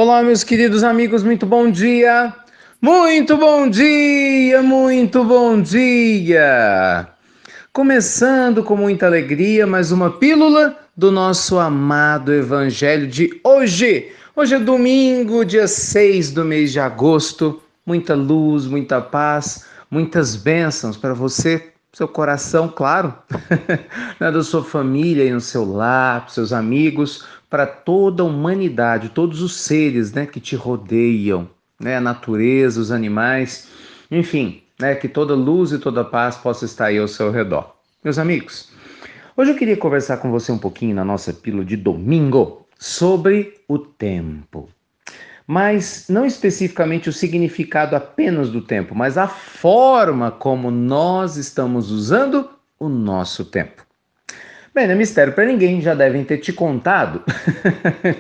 Olá, meus queridos amigos, muito bom dia! Muito bom dia, muito bom dia! Começando com muita alegria, mais uma pílula do nosso amado Evangelho de hoje. Hoje é domingo, dia 6 do mês de agosto. Muita luz, muita paz, muitas bênçãos para você, seu coração, claro, né, da sua família e no seu lar, para seus amigos, para toda a humanidade, todos os seres, né, que te rodeiam, né, a natureza, os animais, enfim, né, que toda luz e toda paz possa estar aí ao seu redor. Meus amigos, hoje eu queria conversar com você um pouquinho na nossa pílula de domingo sobre o tempo. Mas não especificamente o significado apenas do tempo, mas a forma como nós estamos usando o nosso tempo. Bem, não é mistério para ninguém, já devem ter te contado.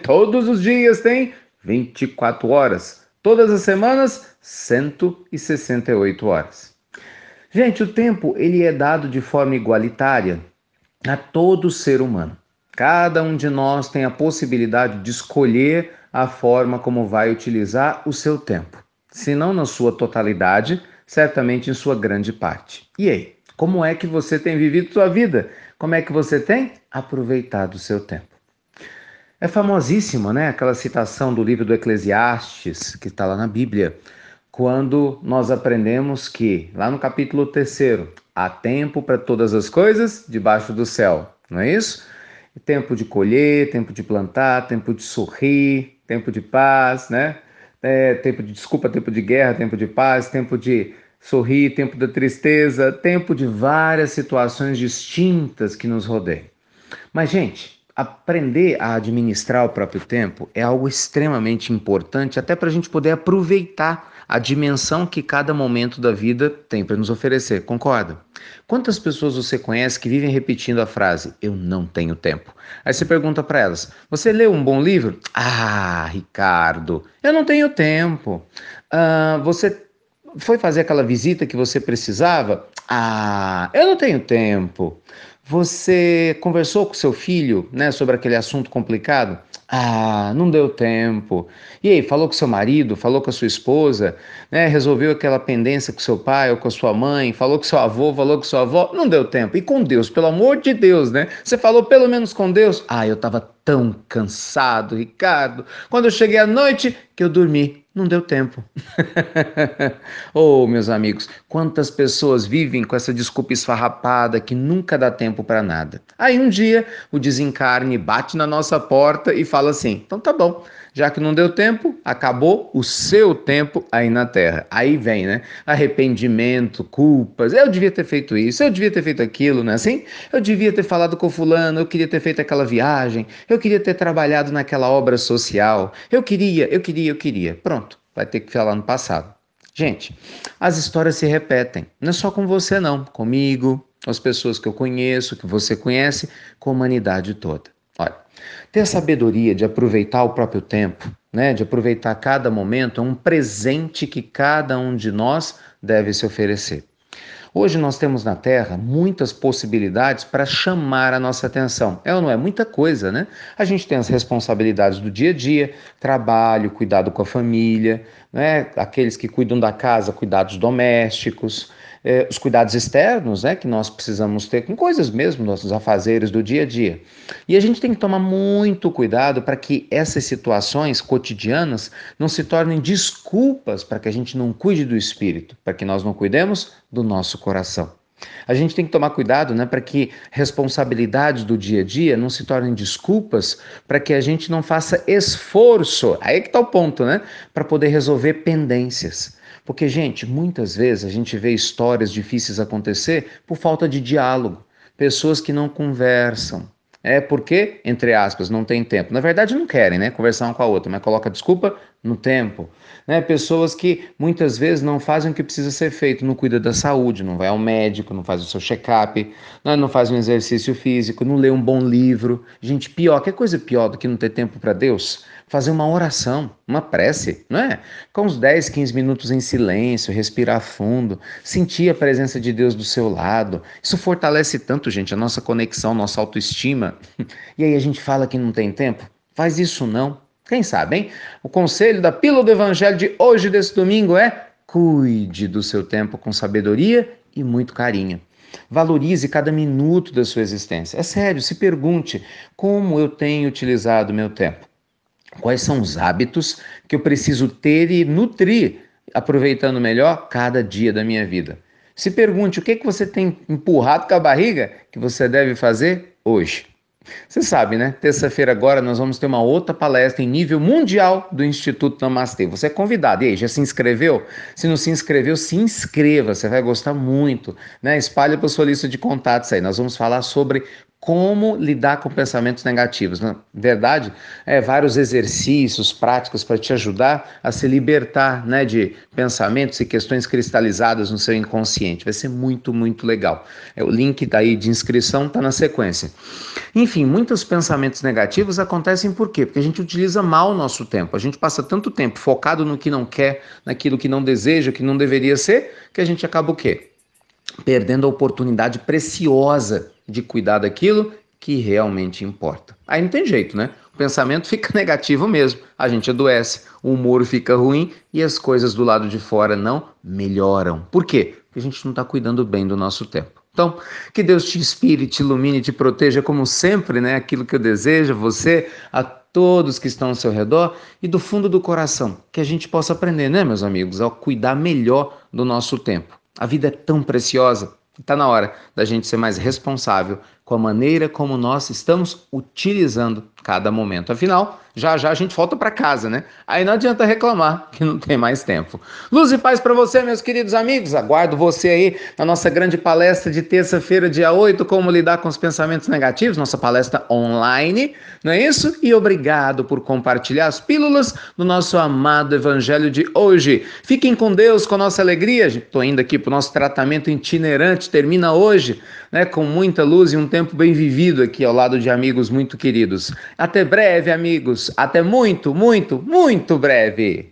Todos os dias tem 24 horas. Todas as semanas, 168 horas. Gente, o tempo ele é dado de forma igualitária a todo ser humano. Cada um de nós tem a possibilidade de escolher a forma como vai utilizar o seu tempo. Se não na sua totalidade, certamente em sua grande parte. E aí, como é que você tem vivido sua vida? Como é que você tem aproveitado o seu tempo? É famosíssima, né? Aquela citação do livro do Eclesiastes, que está lá na Bíblia, quando nós aprendemos que, lá no capítulo 3º, há tempo para todas as coisas debaixo do céu, não é isso? Tempo de colher, tempo de plantar, tempo de sorrir, tempo de paz, né? Tempo de desculpa, tempo de guerra, tempo de paz, tempo de sorrir, tempo da tristeza, tempo de várias situações distintas que nos rodeiam. Mas, gente, aprender a administrar o próprio tempo é algo extremamente importante, até para a gente poder aproveitar a dimensão que cada momento da vida tem para nos oferecer, concorda? Quantas pessoas você conhece que vivem repetindo a frase, eu não tenho tempo? Aí você pergunta para elas, você leu um bom livro? Ah, Ricardo, eu não tenho tempo. Você foi fazer aquela visita que você precisava? Ah, eu não tenho tempo. Você conversou com seu filho, né, sobre aquele assunto complicado? Ah, não deu tempo. E aí, falou com seu marido, falou com a sua esposa, né, resolveu aquela pendência com seu pai ou com a sua mãe, falou com seu avô, falou com sua avó? Não deu tempo. E com Deus, pelo amor de Deus, né? Você falou pelo menos com Deus? Ah, eu estava tão cansado, Ricardo. Quando eu cheguei à noite, que eu dormi. Não deu tempo. Oh, meus amigos, quantas pessoas vivem com essa desculpa esfarrapada que nunca dá tempo para nada. Aí um dia o desencarne bate na nossa porta e fala assim: então tá bom, já que não deu tempo, acabou o seu tempo aí na Terra. Aí vem, né? Arrependimento, culpas. Eu devia ter feito isso, eu devia ter feito aquilo, não é assim? Eu devia ter falado com fulano, eu queria ter feito aquela viagem, eu queria ter trabalhado naquela obra social. Eu queria. Pronto, vai ter que falar no passado. Gente, as histórias se repetem. Não é só com você, não. Comigo, com as pessoas que eu conheço, que você conhece, com a humanidade toda. Olha, ter a sabedoria de aproveitar o próprio tempo, né, de aproveitar cada momento, é um presente que cada um de nós deve se oferecer. Hoje nós temos na Terra muitas possibilidades para chamar a nossa atenção. É ou não é? Muita coisa, né? A gente tem as responsabilidades do dia a dia, trabalho, cuidado com a família, né? Aqueles que cuidam da casa, cuidados domésticos, os cuidados externos, né? Que nós precisamos ter com coisas mesmo, nossos afazeres do dia a dia. E a gente tem que tomar muito cuidado para que essas situações cotidianas não se tornem desculpas para que a gente não cuide do espírito, para que nós não cuidemos do nosso coração. A gente tem que tomar cuidado, né, para que responsabilidades do dia a dia não se tornem desculpas para que a gente não faça esforço. Aí que está o ponto, né? Para poder resolver pendências. Porque, gente, muitas vezes a gente vê histórias difíceis acontecer por falta de diálogo. Pessoas que não conversam. É porque, entre aspas, não tem tempo. Na verdade, não querem, né, conversar um com a outra, mas coloca desculpa no tempo. Né? Pessoas que muitas vezes não fazem o que precisa ser feito, não cuida da saúde, não vai ao médico, não faz o seu check-up, não faz um exercício físico, não lê um bom livro. Gente, pior, que coisa pior do que não ter tempo para Deus? Fazer uma oração, uma prece, não é? Com uns 10, 15 minutos em silêncio, respirar fundo, sentir a presença de Deus do seu lado. Isso fortalece tanto, gente, a nossa conexão, nossa autoestima. E aí a gente fala que não tem tempo? Faz isso não. Quem sabe, hein? O conselho da Pílula do Evangelho de hoje, desse domingo, é: cuide do seu tempo com sabedoria e muito carinho. Valorize cada minuto da sua existência. É sério, se pergunte: como eu tenho utilizado o meu tempo? Quais são os hábitos que eu preciso ter e nutrir, aproveitando melhor cada dia da minha vida? Se pergunte: o que você tem empurrado com a barriga que você deve fazer hoje? Você sabe, né? Terça-feira agora nós vamos ter uma outra palestra em nível mundial do Instituto Namastê. Você é convidado. E aí, já se inscreveu? Se não se inscreveu, se inscreva. Você vai gostar muito, né? Espalhe para sua lista de contatos aí. Nós vamos falar sobre como lidar com pensamentos negativos. Na verdade, vários exercícios práticos para te ajudar a se libertar, né, de pensamentos e questões cristalizadas no seu inconsciente. Vai ser muito, muito legal. O link daí de inscrição está na sequência. Enfim, muitos pensamentos negativos acontecem por quê? Porque a gente utiliza mal o nosso tempo. A gente passa tanto tempo focado no que não quer, naquilo que não deseja, que não deveria ser, que a gente acaba o quê? Perdendo a oportunidade preciosa de cuidar daquilo que realmente importa. Aí não tem jeito, né? O pensamento fica negativo mesmo, a gente adoece, o humor fica ruim e as coisas do lado de fora não melhoram. Por quê? Porque a gente não está cuidando bem do nosso tempo. Então, que Deus te inspire, te ilumine, te proteja, como sempre, né? Aquilo que eu desejo a você, a todos que estão ao seu redor, e do fundo do coração, que a gente possa aprender, né, meus amigos, a cuidar melhor do nosso tempo. A vida é tão preciosa, está na hora da gente ser mais responsável com a maneira como nós estamos utilizando cada momento. Afinal, já já a gente volta para casa, né? Aí não adianta reclamar que não tem mais tempo. Luz e paz para você, meus queridos amigos. Aguardo você aí na nossa grande palestra de terça-feira, dia 8, como lidar com os pensamentos negativos, nossa palestra online, não é isso? E obrigado por compartilhar as pílulas do nosso amado evangelho de hoje. Fiquem com Deus, com a nossa alegria. Estou indo aqui para o nosso tratamento itinerante, termina hoje, né, com muita luz e um tempo bem vivido aqui ao lado de amigos muito queridos. Até breve, amigos. Até muito, muito, muito breve.